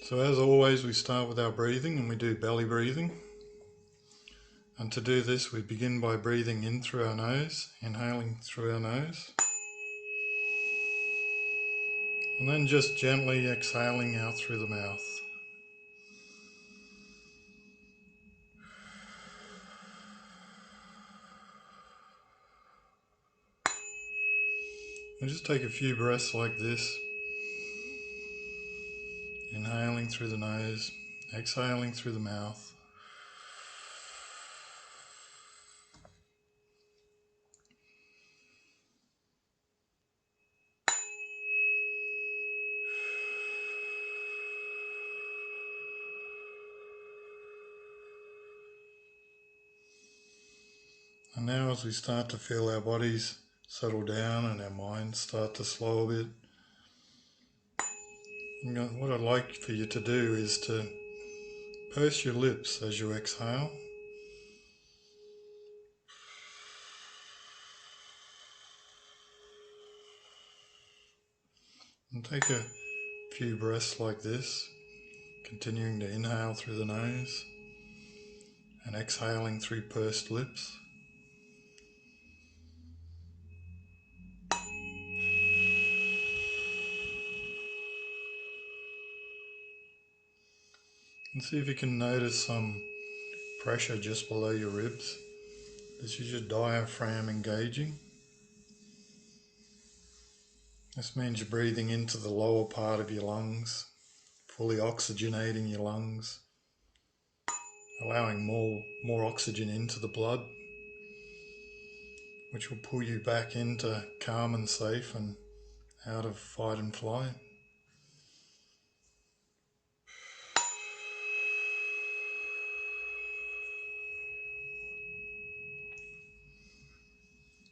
So as always, we start with our breathing and we do belly breathing. And to do this, we begin by breathing in through our nose, inhaling through our nose. And then just gently exhaling out through the mouth. And just take a few breaths like this. Inhaling through the nose, exhaling through the mouth. And now as we start to feel our bodies settle down and our minds start to slow a bit, what I'd like for you to do is to purse your lips as you exhale. And take a few breaths like this, continuing to inhale through the nose and exhaling through pursed lips. And see if you can notice some pressure just below your ribs. This is your diaphragm engaging. This means you're breathing into the lower part of your lungs, fully oxygenating your lungs, allowing more oxygen into the blood, which will pull you back into calm and safe and out of fight and flight.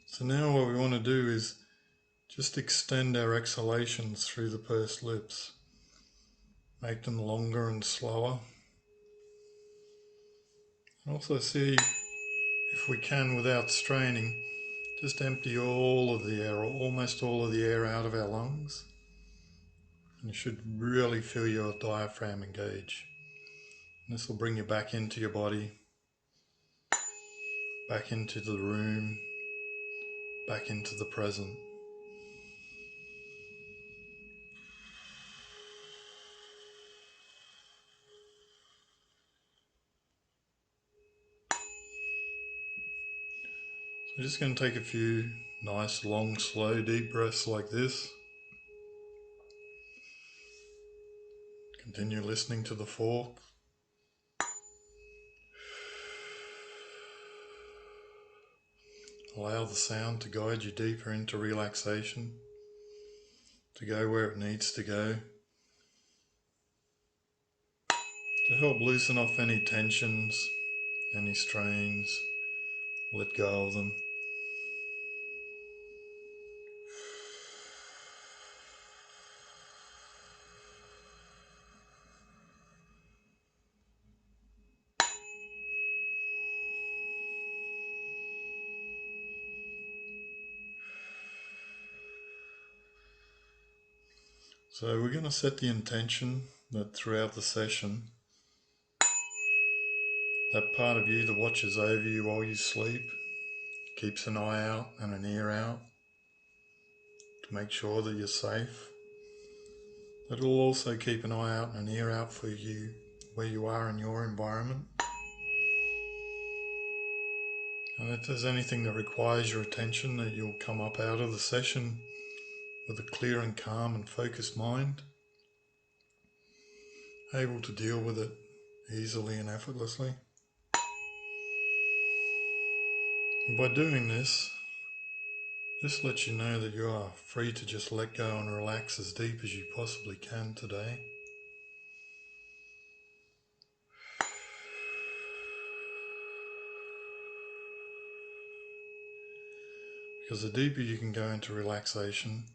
So now what we want to do is just extend our exhalations through the pursed lips. Make them longer and slower. And also see if we can, without straining, just empty all of the air, or almost all of the air out of our lungs. And you should really feel your diaphragm engage. And this will bring you back into your body, back into the room, back into the present. So we're just going to take a few nice, long, slow, deep breaths like this. Continue listening to the fork. Allow the sound to guide you deeper into relaxation, to go where it needs to go, to help loosen off any tensions, any strains, let go of them. So we're going to set the intention that throughout the session, that part of you that watches over you while you sleep, keeps an eye out and an ear out to make sure that you're safe. That will also keep an eye out and an ear out for you where you are in your environment. And if there's anything that requires your attention, that you'll come up out of the session with a clear and calm and focused mind, able to deal with it easily and effortlessly. And by doing this lets you know that you are free to just let go and relax as deep as you possibly can today. Because the deeper you can go into relaxation,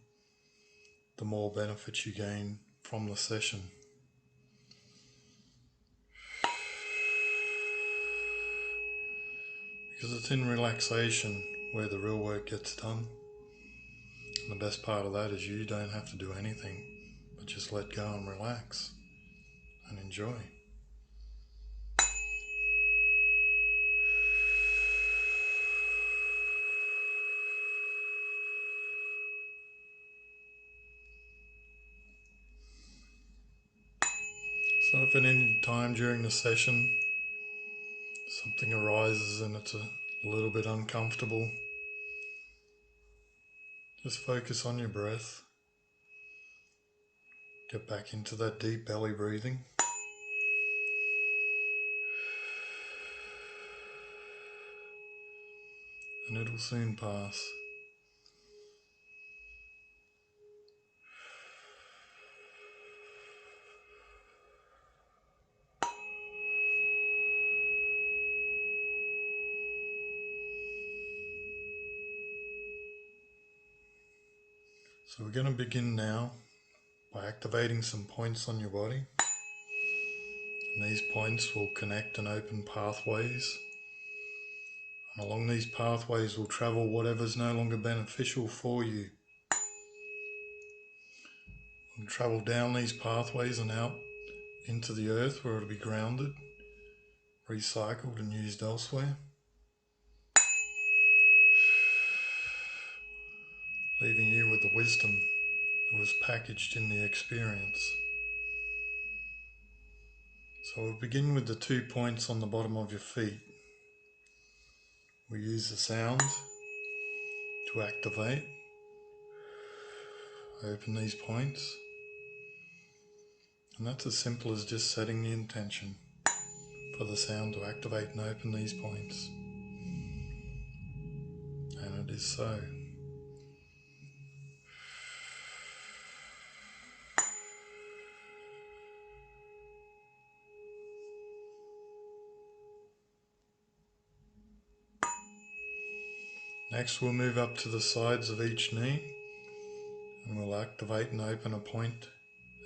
the more benefits you gain from the session. Because it's in relaxation where the real work gets done. And the best part of that is you don't have to do anything but just let go and relax. enjoy. So if at any time during the session something arises and it's a little bit uncomfortable, just focus on your breath. Get back into that deep belly breathing. And it'll soon pass. So we're going to begin now by activating some points on your body. And these points will connect and open pathways. And along these pathways will travel whatever's no longer beneficial for you. We'll travel down these pathways and out into the earth where it'll be grounded, recycled and used elsewhere. Leaving you with the wisdom that was packaged in the experience. So we'll begin with the 2 points on the bottom of your feet. We use the sound to activate, open these points, and that's as simple as just setting the intention for the sound to activate and open these points. And it is so. Next we'll move up to the sides of each knee and we'll activate and open a point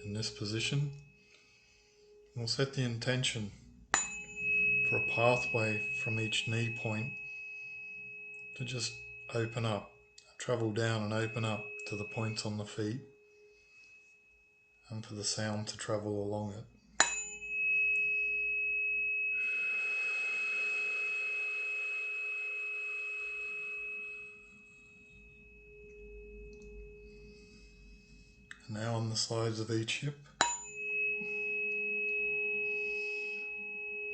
in this position. We'll set the intention for a pathway from each knee point to just open up, travel down and open up to the points on the feet, and for the sound to travel along it. And now on the sides of each hip.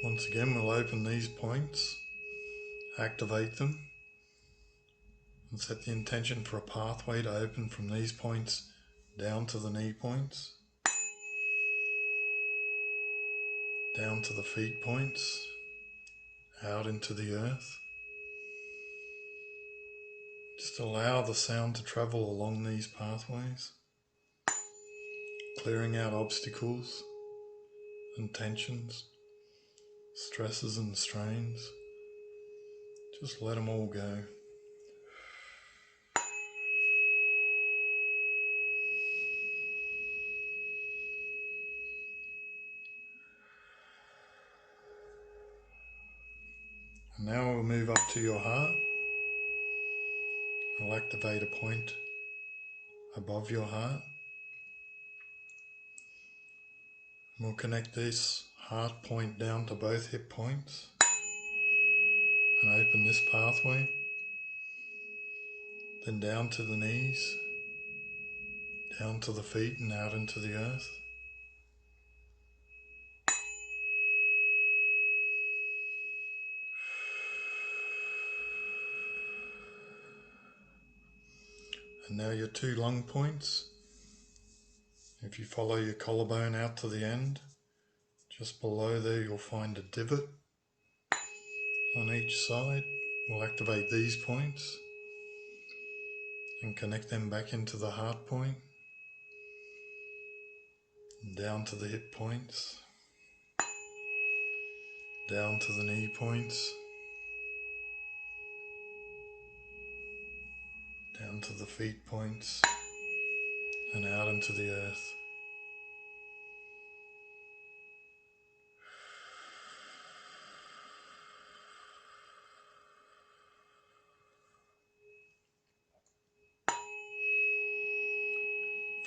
Once again we'll open these points, activate them, and set the intention for a pathway to open from these points down to the knee points, down to the feet points, out into the earth. Just allow the sound to travel along these pathways, clearing out obstacles and tensions, stresses and strains. Just let them all go. And now we'll move up to your heart. We'll activate a point above your heart. We'll connect this heart point down to both hip points and open this pathway. Then down to the knees, down to the feet and out into the earth. And now your 2 lung points. If you follow your collarbone out to the end, just below there you'll find a divot on each side. We'll activate these points and connect them back into the heart point, down to the hip points, down to the knee points, down to the feet points, and out into the earth.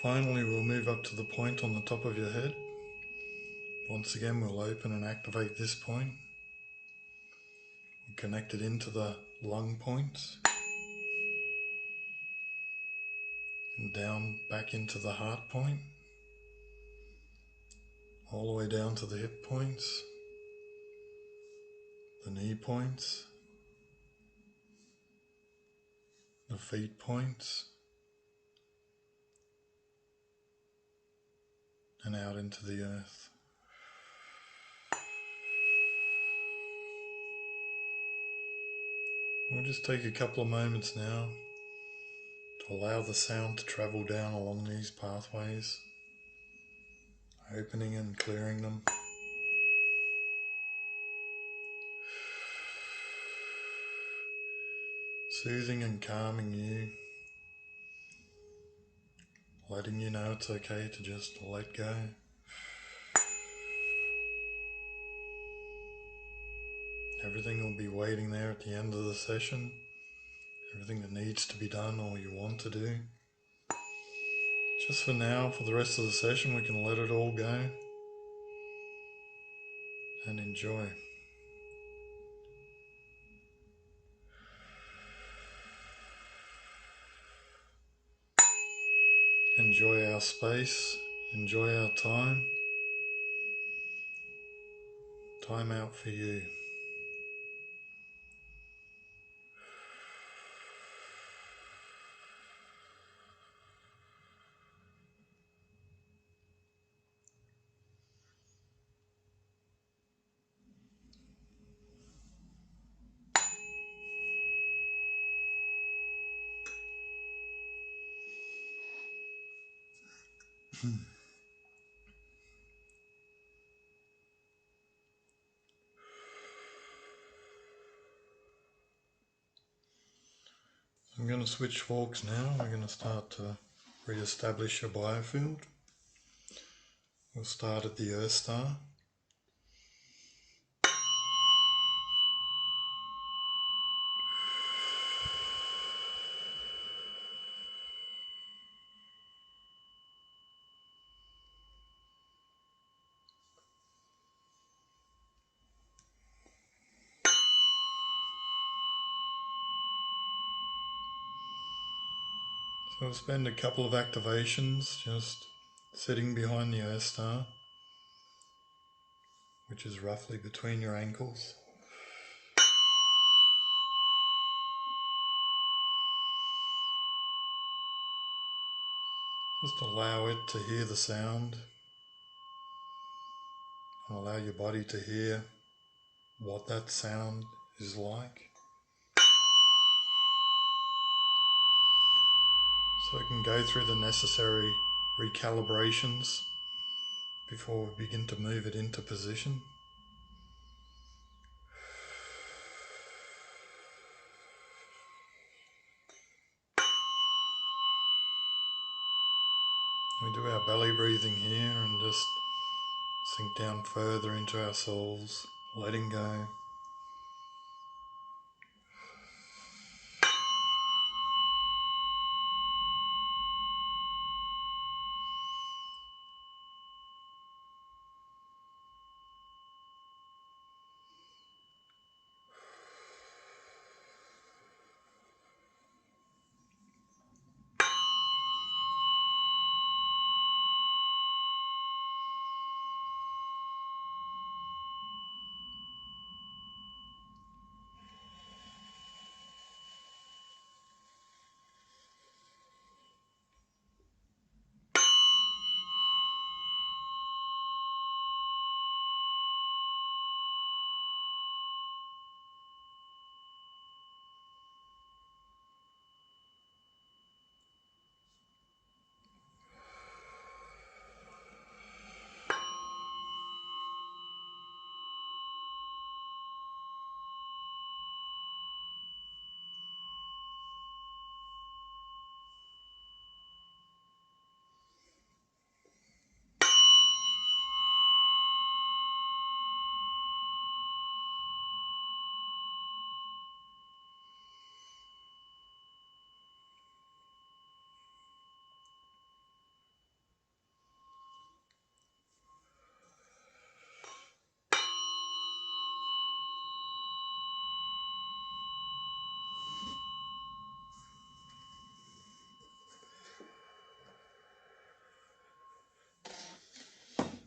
Finally, we'll move up to the point on the top of your head. Once again, we'll open and activate this point. We'll connect it into the lung points and down back into the heart point, all the way down to the hip points, the knee points, the feet points, and out into the earth. We'll just take a couple of moments now to allow the sound to travel down along these pathways, opening and clearing them. Soothing and calming you, letting you know it's okay to just let go. Everything will be waiting there at the end of the session. Everything that needs to be done or you want to do. Just for now, for the rest of the session, we can let it all go and enjoy. Enjoy our space, enjoy our time. Time out for you. I'm going to switch forks now. We're going to start to re-establish your biofield. We'll start at the Earth Star. So we'll spend a couple of activations just sitting behind the Earth Star, which is roughly between your ankles. Just allow it to hear the sound and allow your body to hear what that sound is like. So it can go through the necessary recalibrations before we begin to move it into position. We do our belly breathing here and just sink down further into our souls, letting go.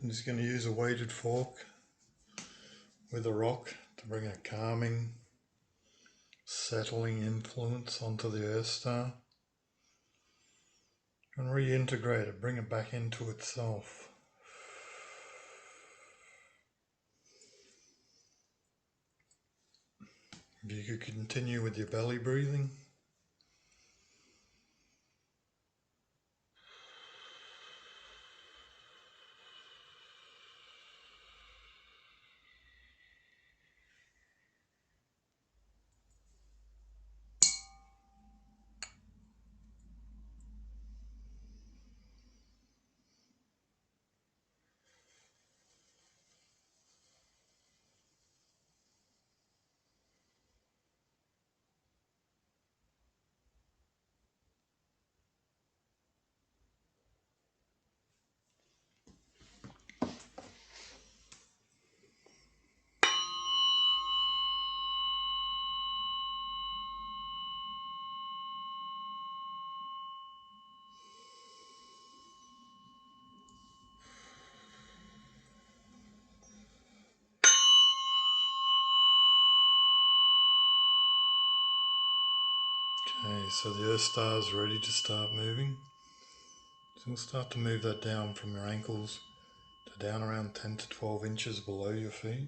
I'm just going to use a weighted fork with a rock to bring a calming, settling influence onto the Earth Star and reintegrate it, bring it back into itself. If you could continue with your belly breathing. Okay, so the Earth Star is ready to start moving. So we'll start to move that down from your ankles to down around 10 to 12 inches below your feet.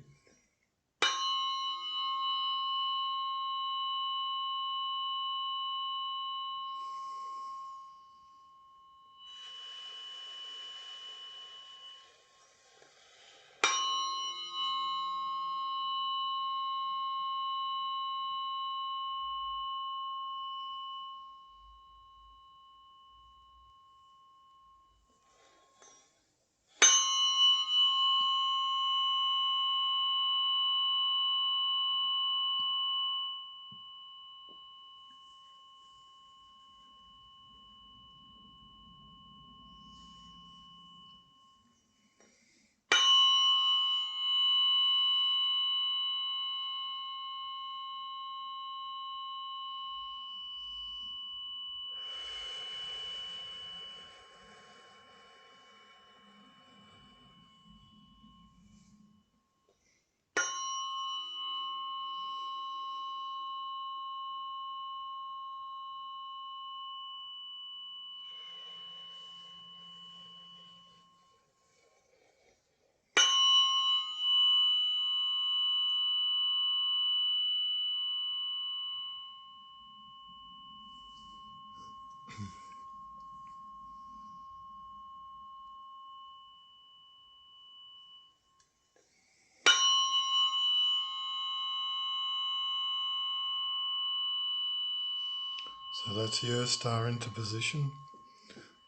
So that's the Earth Star into position.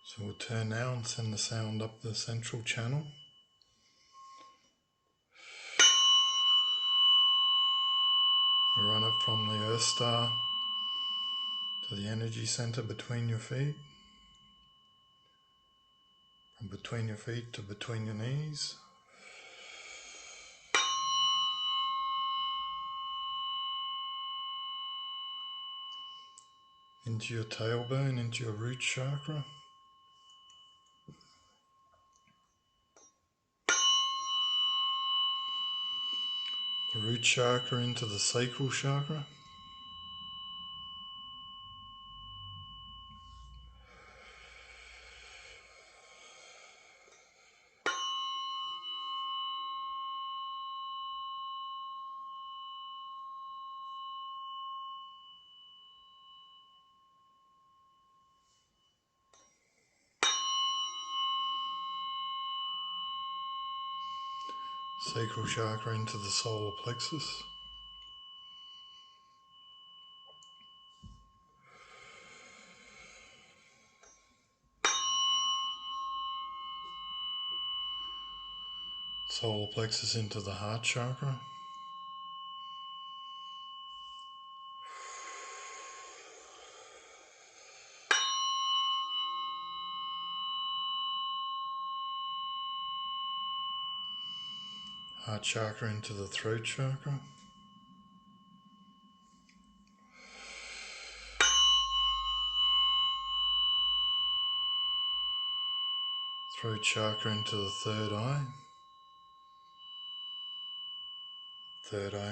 So we'll turn now and send the sound up the central channel. We run it from the Earth Star to the energy center between your feet. From between your feet to between your knees. Into your tailbone, into your root chakra. The root chakra into the sacral chakra. Sacral chakra into the solar plexus. Solar plexus into the heart chakra. Heart chakra into the throat chakra. throat chakra into the third eye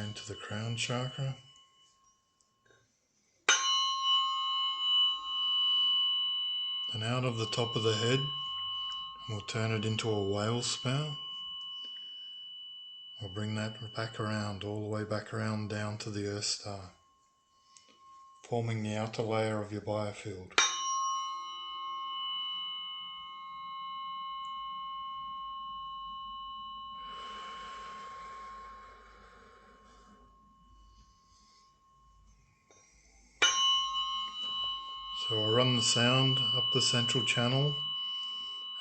into the crown chakra, and out of the top of the head, we'll turn it into a whale spout. We'll bring that back around, all the way back around down to the Earth Star, forming the outer layer of your biofield. So we'll run the sound up the central channel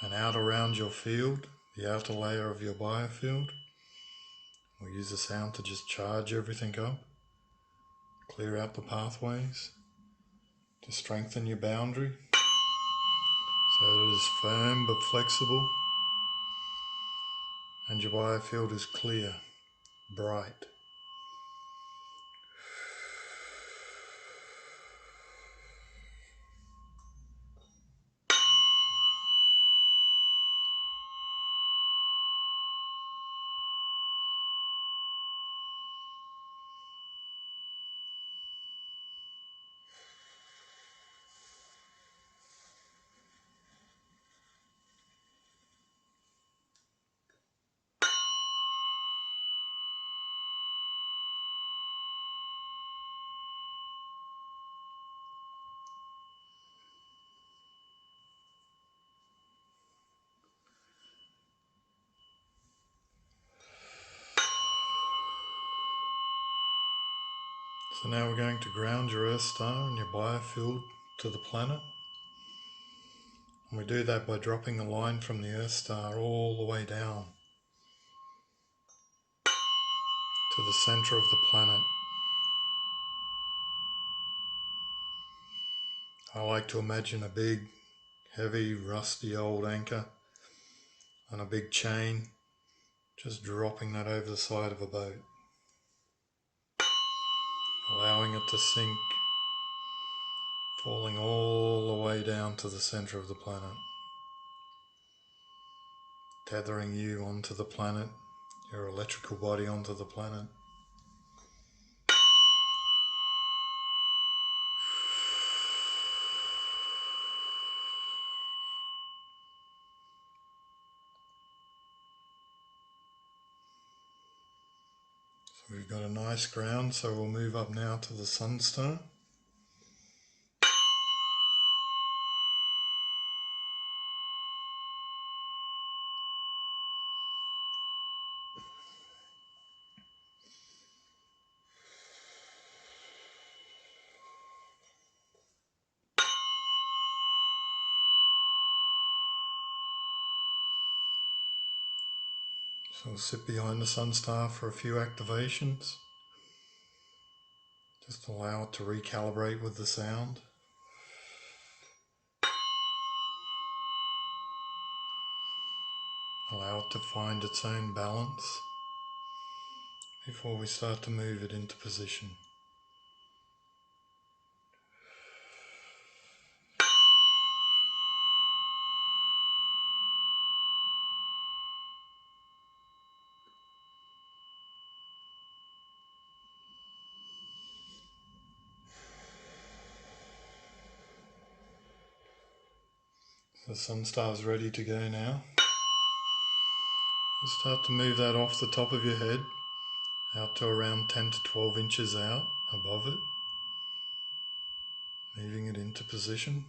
and out around your field, the outer layer of your biofield. We'll use the sound to just charge everything up, clear out the pathways, to strengthen your boundary so that it is firm but flexible and your biofield is clear, bright. So now we're going to ground your Earth Star and your biofield to the planet. And we do that by dropping a line from the Earth Star all the way down to the center of the planet. I like to imagine a big, heavy, rusty old anchor on a big chain, just dropping that over the side of a boat, allowing it to sink, falling all the way down to the center of the planet, tethering you onto the planet, your electrical body onto the planet. So we've got a nice ground, so we'll move up now to the Sun Star. So we'll sit behind the Sun Star for a few activations. Just allow it to recalibrate with the sound. Allow it to find its own balance before we start to move it into position. The Sun Star is ready to go now. Just start to move that off the top of your head, out to around 10 to 12 inches out above it, moving it into position.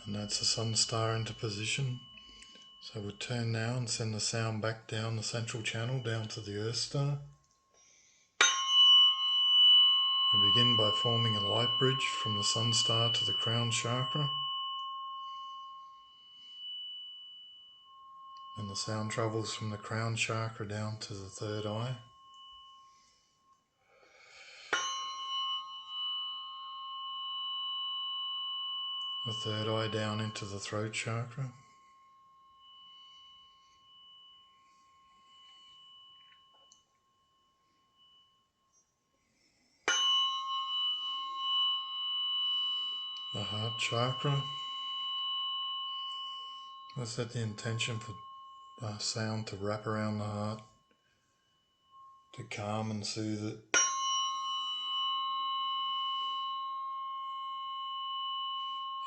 And that's the sun star into position. So we'll turn now and send the sound back down the central channel down to the earth star. We begin by forming a light bridge from the sun star to the crown chakra. And the sound travels from the crown chakra down to the third eye. The third eye down into the throat chakra. The heart chakra. I set the intention for sound to wrap around the heart, to calm and soothe it.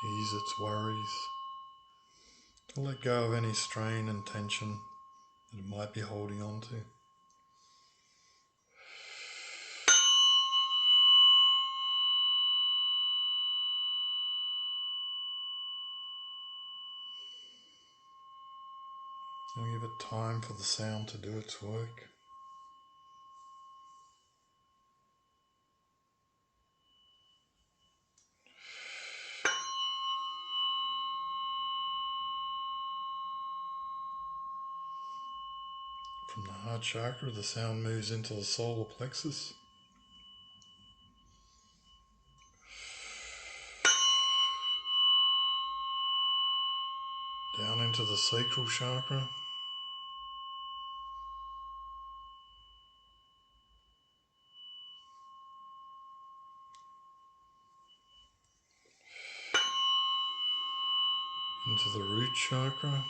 Ease its worries. To let go of any strain and tension that it might be holding on to. And give it time for the sound to do its work. From the heart chakra, the sound moves into the solar plexus. Down into the sacral chakra. Into the root chakra.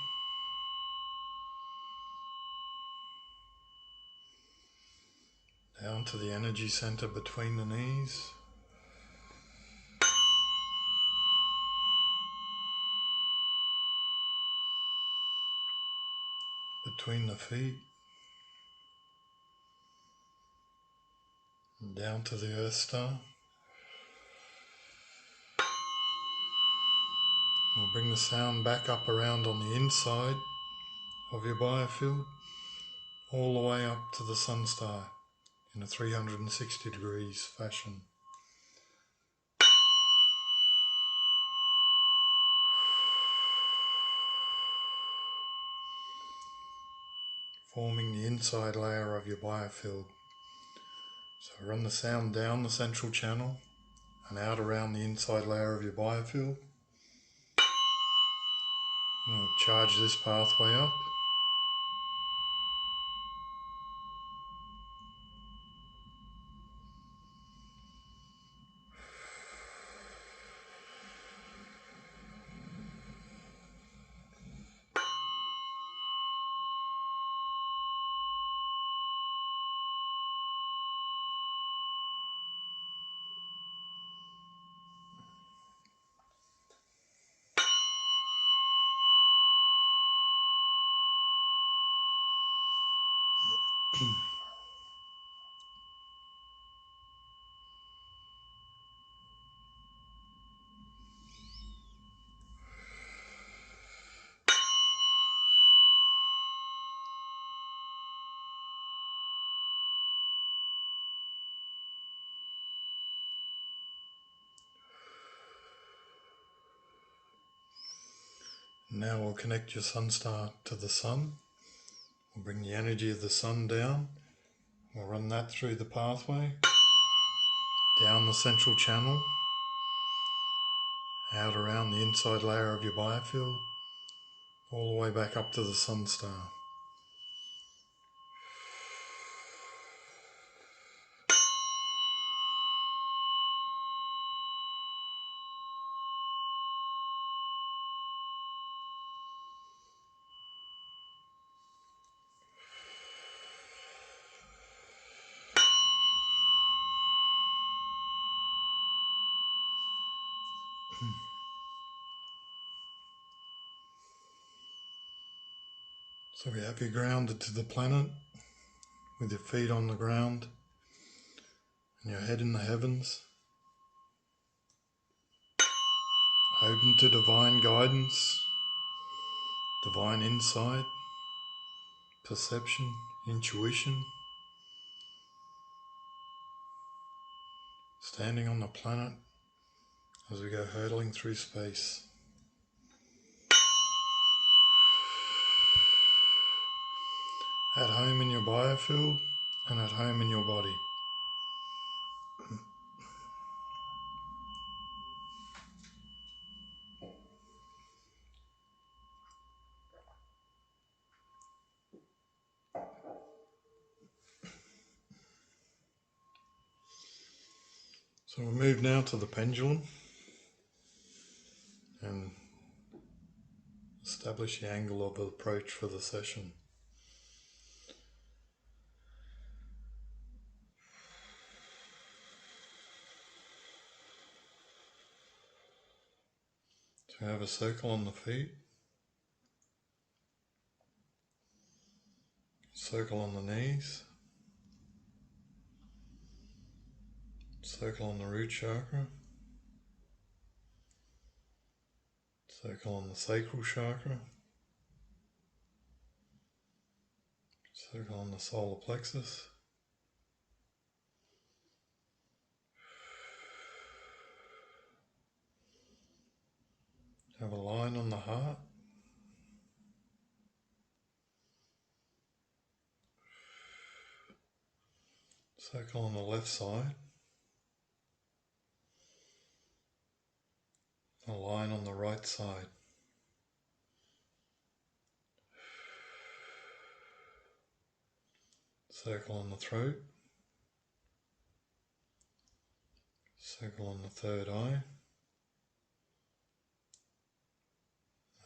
Down to the energy center between the knees. Between the feet. And down to the earth star. We'll bring the sound back up around on the inside of your biofield, all the way up to the sun star in a 360 degrees fashion. Forming the inside layer of your biofield. So run the sound down the central channel and out around the inside layer of your biofield. We'll charge this pathway up. Now we'll connect your sun star to the sun. We'll bring the energy of the sun down. We'll run that through the pathway, down the central channel, out around the inside layer of your biofield, all the way back up to the sun star. So we have you grounded to the planet with your feet on the ground and your head in the heavens. open to divine guidance, divine insight, perception, intuition, standing on the planet as we go hurtling through space. At home in your biofield and at home in your body. So we'll move now to the pendulum and establish the angle of approach for the session. So have a circle on the feet, circle on the knees, circle on the root chakra, circle on the sacral chakra, circle on the solar plexus, have a line on the heart, circle on the left side, a line on the right side. Circle on the throat, circle on the third eye,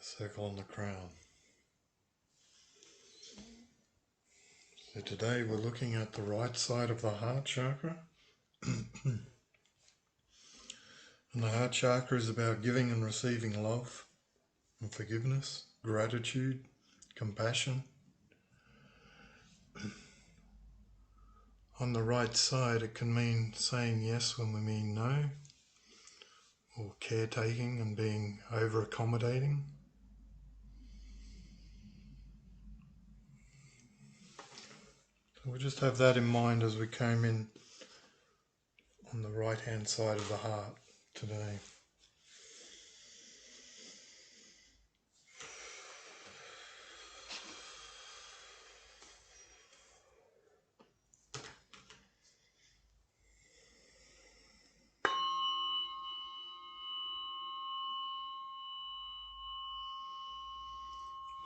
a circle on the crown. So today we're looking at the right side of the heart chakra. And the heart chakra is about giving and receiving love and forgiveness, gratitude, compassion. On the right side, it can mean saying yes when we mean no, or caretaking and being over-accommodating. So we'll just have that in mind as we came in on the right-hand side of the heart today.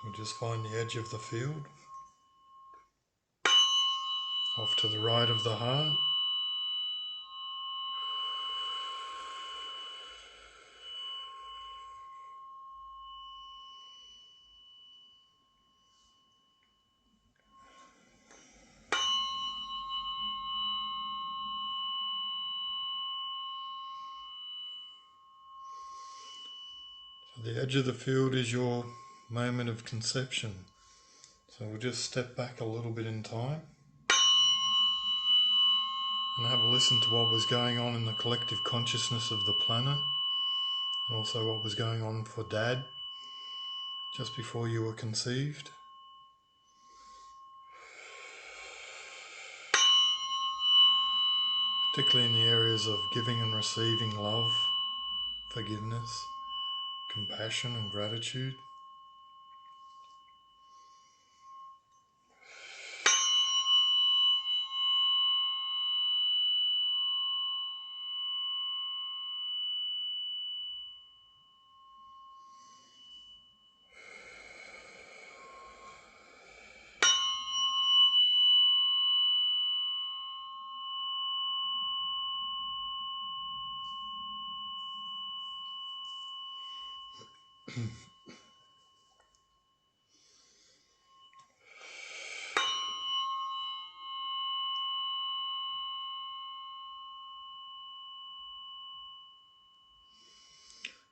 We'll just find the edge of the field, off to the right of the heart. So the edge of the field is your moment of conception. So we'll just step back a little bit in time and have a listen to what was going on in the collective consciousness of the planet, and also what was going on for Dad just before you were conceived. Particularly in the areas of giving and receiving love, forgiveness, compassion and gratitude.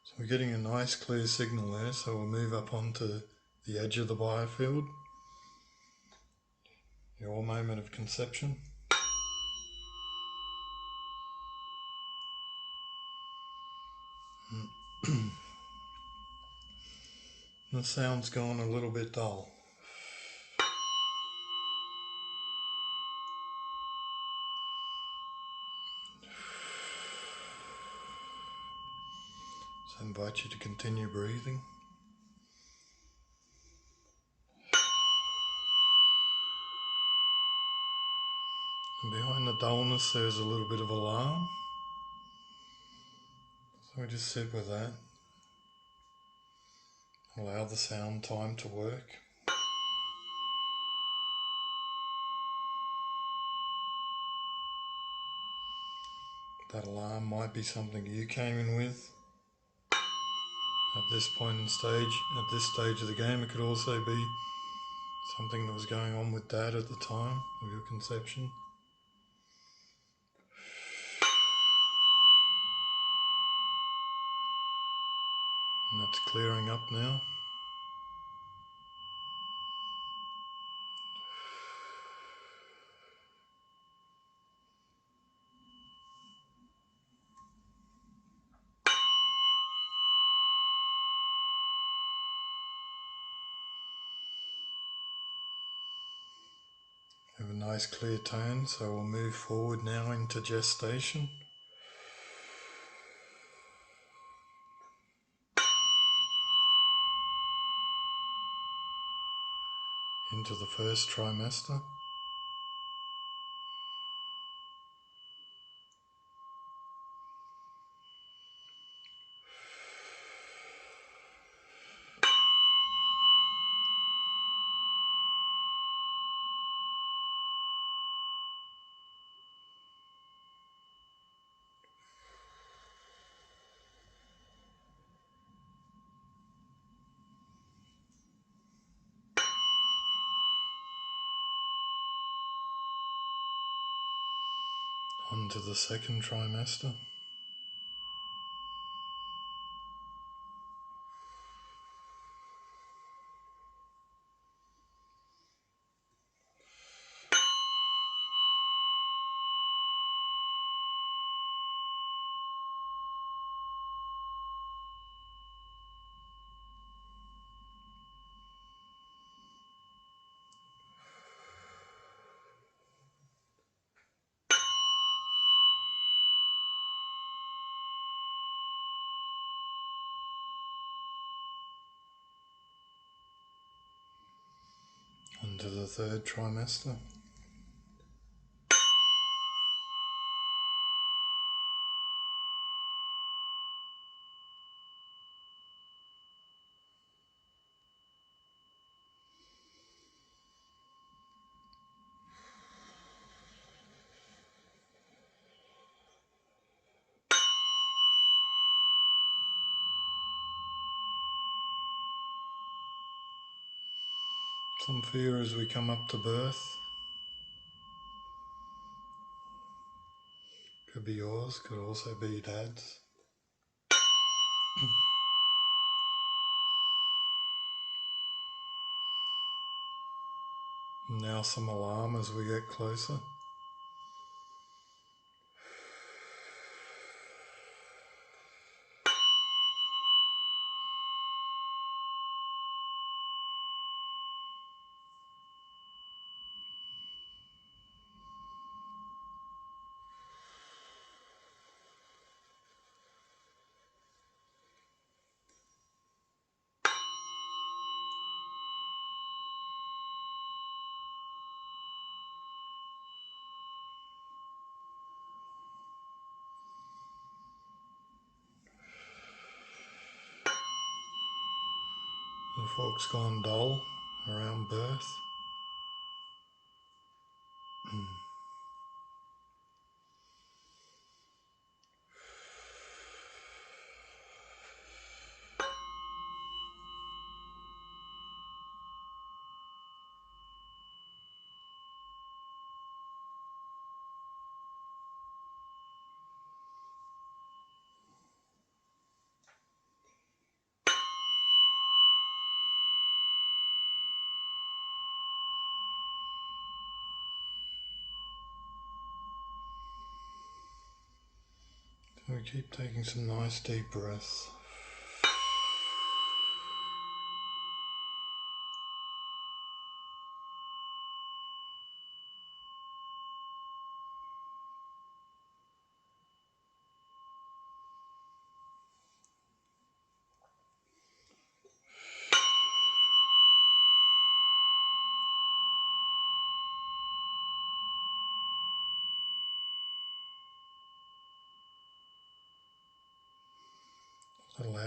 So we're getting a nice clear signal there, so we'll move up onto the edge of the biofield, your moment of conception. and the sound's gone a little bit dull. So I invite you to continue breathing. And behind the dullness there's a little bit of alarm. So we just sit with that. Allow the sound time to work. That alarm might be something you came in with at this point in stage, at this stage of the game. It could also be something that was going on with Dad at the time of your conception. And that's clearing up now. We have a nice clear tone, so we'll move forward now into gestation. Into the first trimester. Onto the second trimester. Onto the third trimester. Some fear as we come up to birth. Could be yours, could also be Dad's. Now some alarm as we get closer. The fork's gone dull around birth. So we keep taking some nice deep breaths.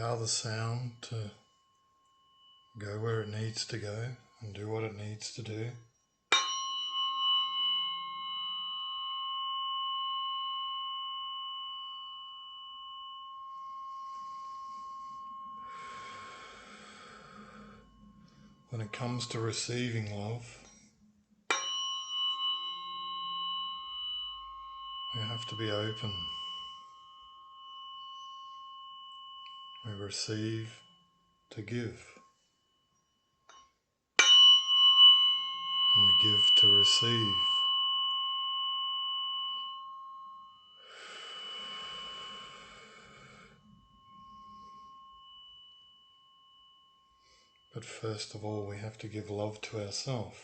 allow the sound to go where it needs to go and do what it needs to do. When it comes to receiving love, we have to be open. We receive to give, and we give to receive. But first of all, we have to give love to ourselves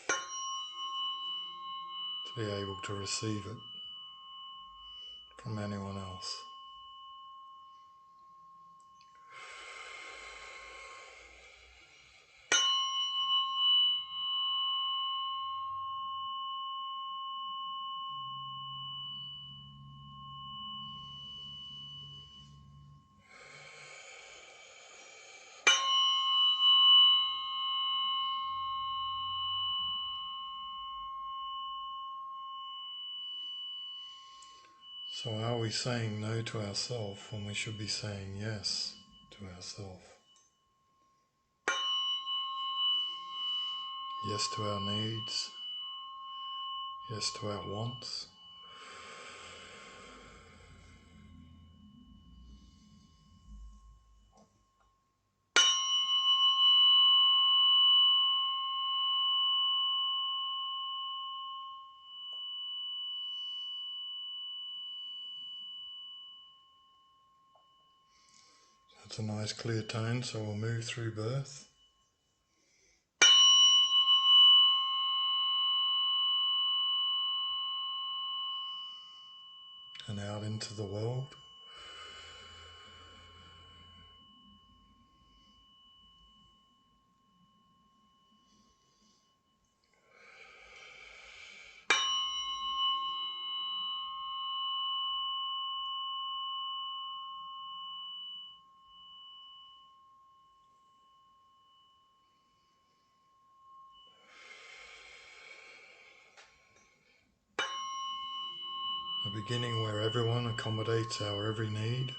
to be able to receive it from anyone else. So are we saying no to ourselves when we should be saying yes to ourselves? Yes to our needs, yes to our wants. That's a nice clear tone, so we'll move through birth and out into the world. A beginning where everyone accommodates our every need.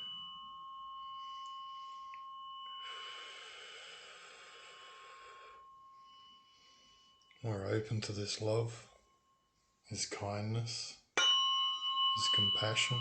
We're open to this love, this kindness, this compassion.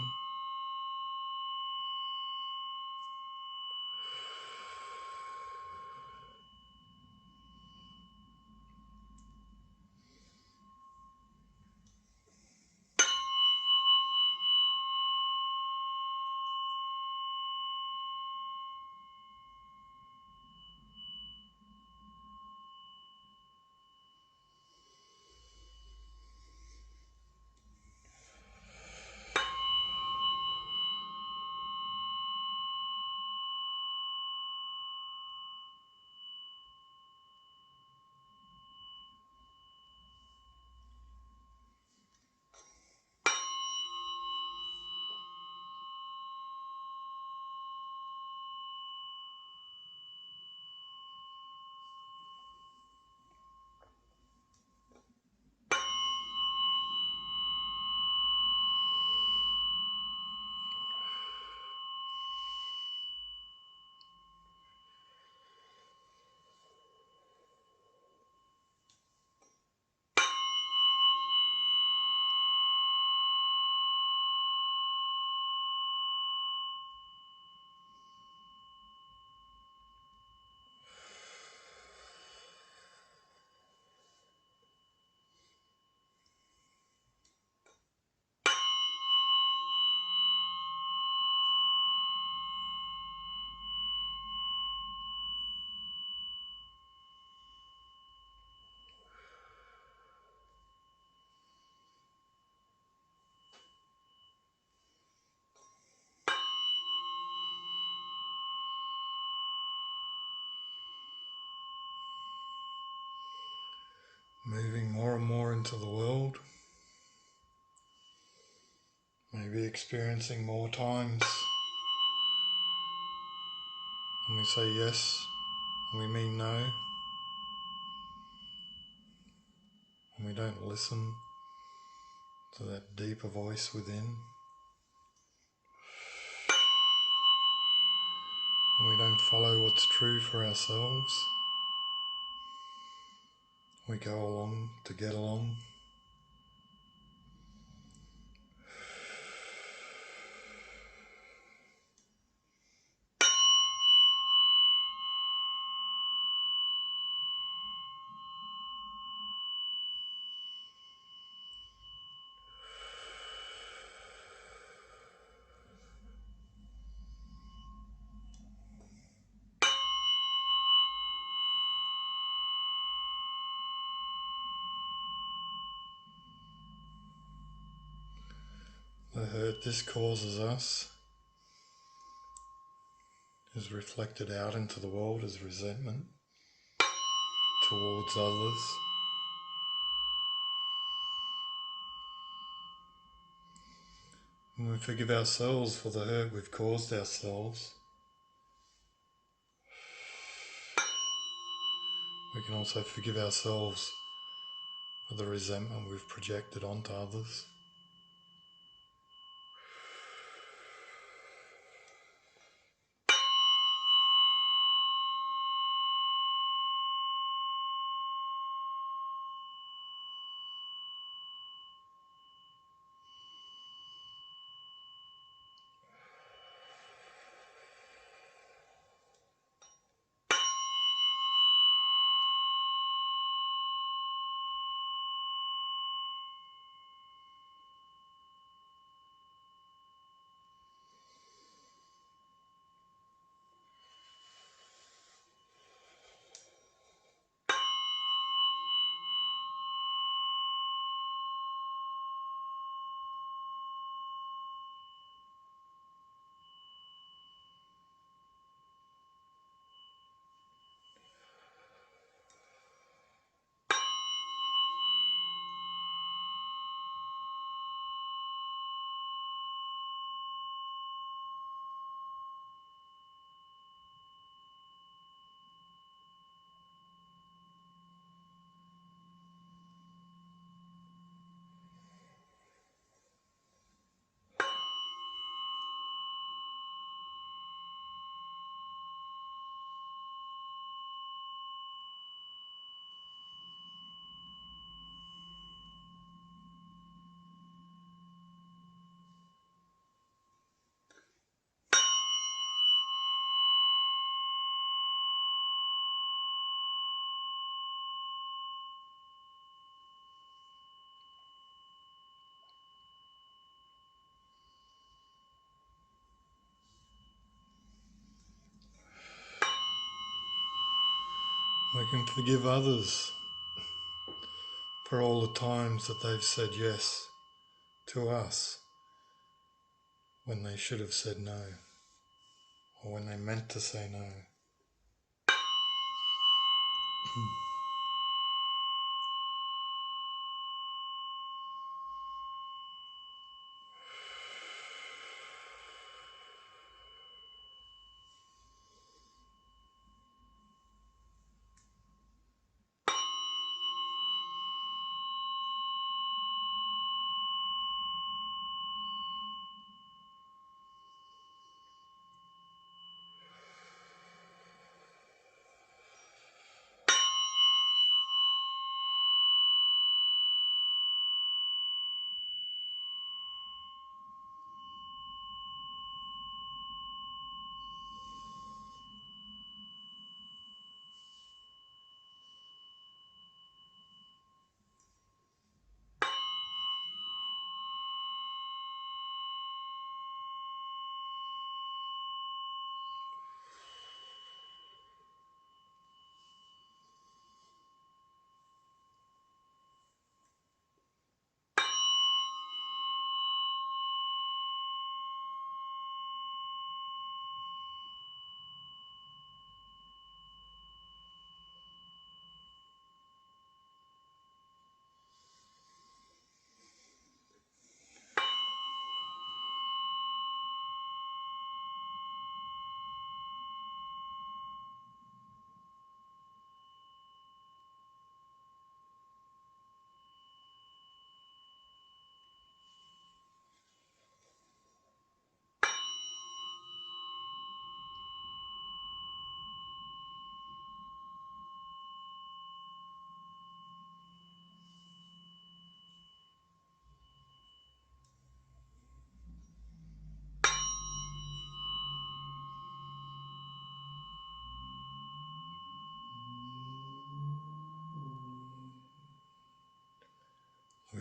Moving more and more into the world, maybe experiencing more times than we we say yes and we mean no, and we don't listen to that deeper voice within, and we don't follow what's true for ourselves. We go along to get along. The hurt this causes us is reflected out into the world as resentment towards others. When we forgive ourselves for the hurt we've caused ourselves, we can also forgive ourselves for the resentment we've projected onto others. We can forgive others for all the times that they've said yes to us when they should have said no, or when they meant to say no.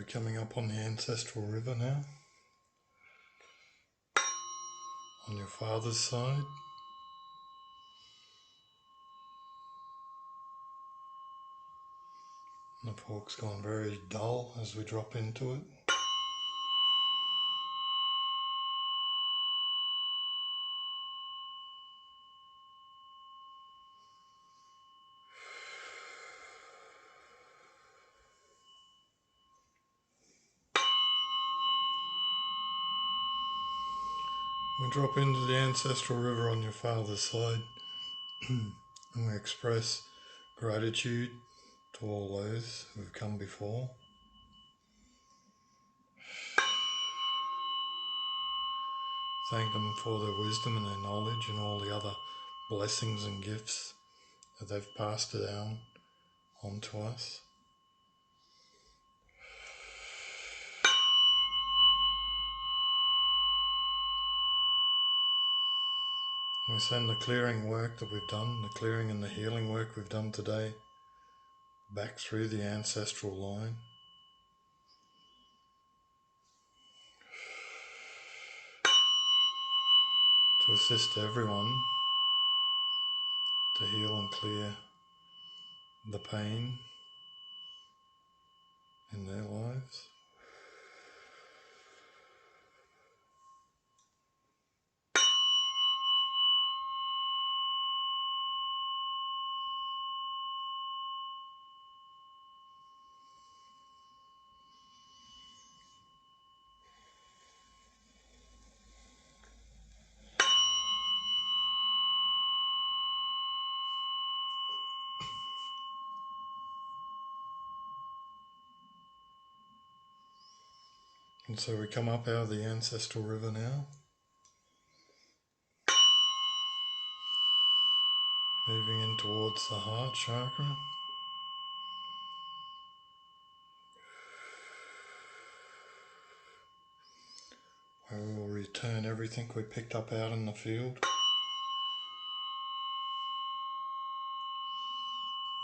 we're coming up on the ancestral river now, on your father's side. And the fork's gone very dull as we drop into it. We drop into the ancestral river on your father's side and we express gratitude to all those who have come before. Thank them for their wisdom and their knowledge and all the other blessings and gifts that they've passed down onto us. We send the clearing work that we've done, the clearing and the healing work we've done today, back through the ancestral line. To assist everyone to heal and clear the pain in their lives. And so we come up out of the ancestral river now, moving in towards the heart chakra. Where we will return everything we picked up out in the field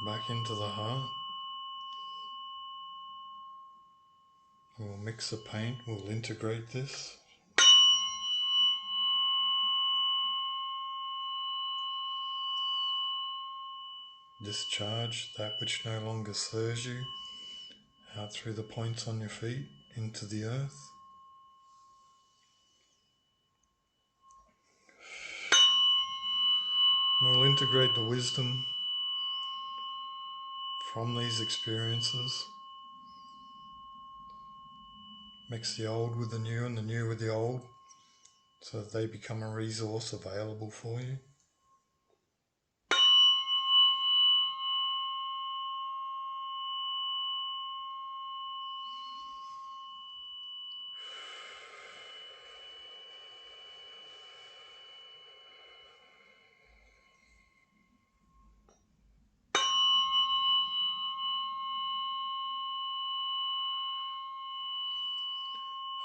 back into the heart. We'll mix the paint, we'll integrate this. Discharge that which no longer serves you out through the points on your feet into the earth. We'll integrate the wisdom from these experiences. Mix the old with the new and the new with the old so that they become a resource available for you.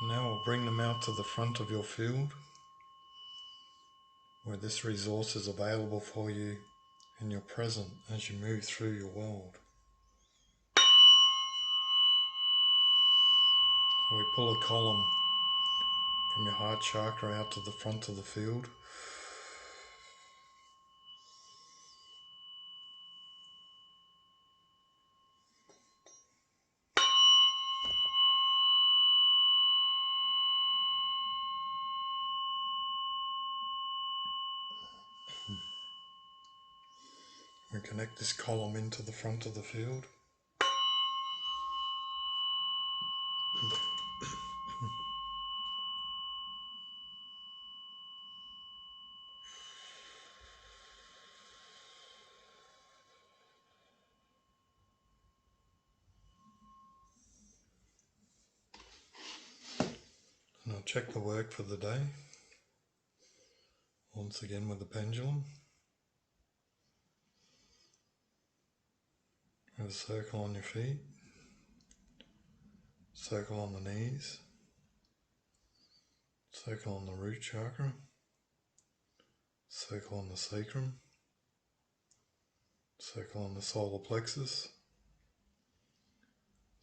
And now we'll bring them out to the front of your field where this resource is available for you in your present as you move through your world. So we pull a column from your heart chakra out to the front of the field. We connect this column into the front of the field. And I'll check the work for the day. Once again with the pendulum. Have a circle on your feet. Circle on the knees. Circle on the root chakra. Circle on the sacrum. Circle on the solar plexus.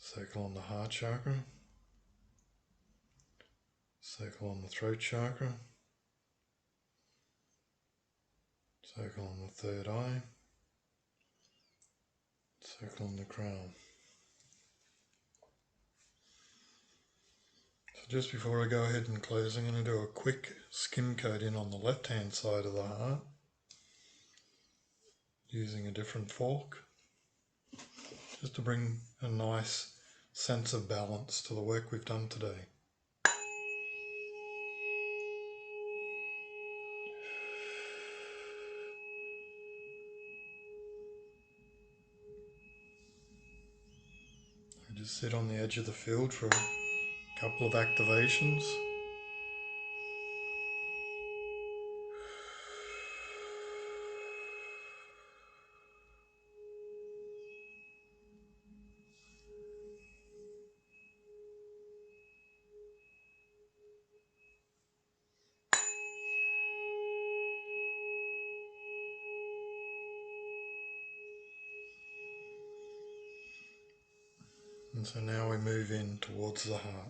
Circle on the heart chakra. Circle on the throat chakra. Circle on the third eye. Circle on the crown. So just before I go ahead and close, I'm going to do a quick skim coat in on the left hand side of the heart using a different fork, just to bring a nice sense of balance to the work we've done today. We just sit on the edge of the field for a couple of activations. And so now we move in towards the heart.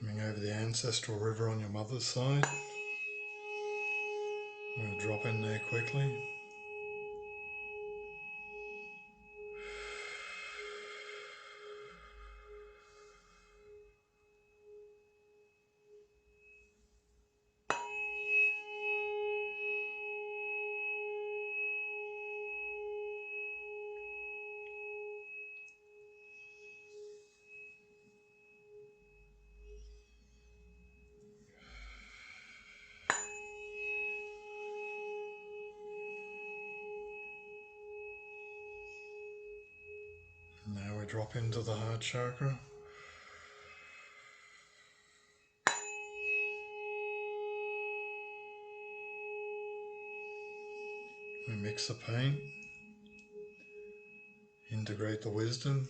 Coming over the ancestral river on your mother's side. We'll drop in there quickly. Now we drop into the heart chakra. We mix the pain, integrate the wisdom,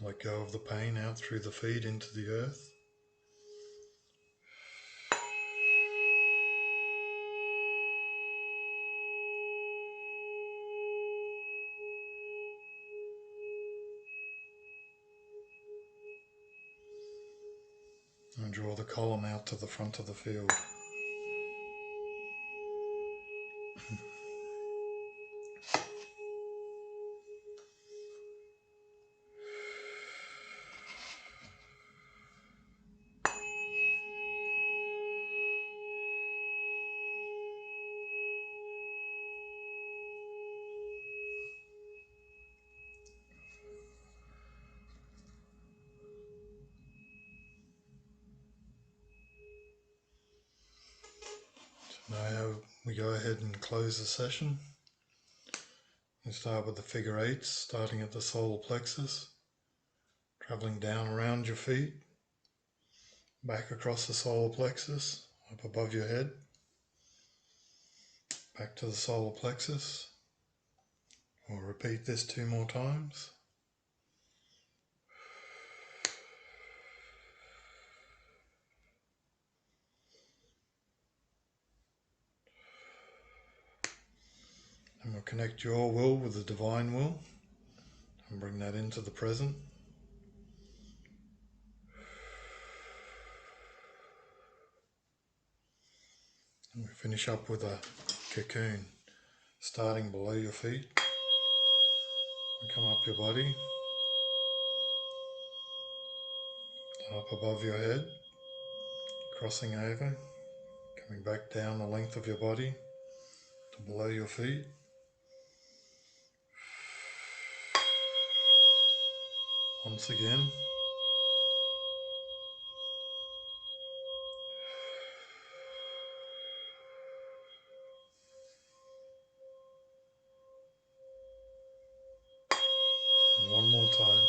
let go of the pain out through the feet into the earth. And draw the column out to the front of the field. Now we go ahead and close the session. We start with the figure eights, starting at the solar plexus, traveling down around your feet, back across the solar plexus, up above your head, back to the solar plexus. We'll repeat this 2 more times. And we'll connect your will with the divine will and bring that into the present. And we finish up with a cocoon, starting below your feet. We come up your body, up above your head, crossing over, coming back down the length of your body to below your feet. Once again. And one more time.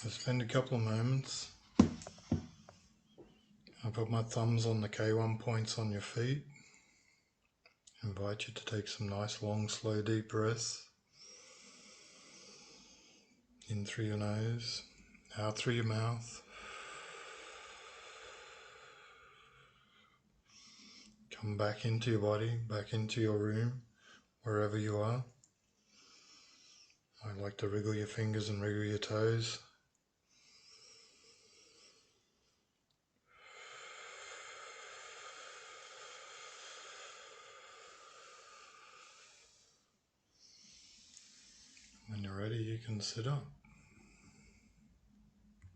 I'll spend a couple of moments. I'll put my thumbs on the K1 points on your feet. Invite you to take some nice, long, slow, deep breaths. In through your nose, out through your mouth. Come back into your body, back into your room, wherever you are. I like to wriggle your fingers and wriggle your toes. When you're ready, you can sit up.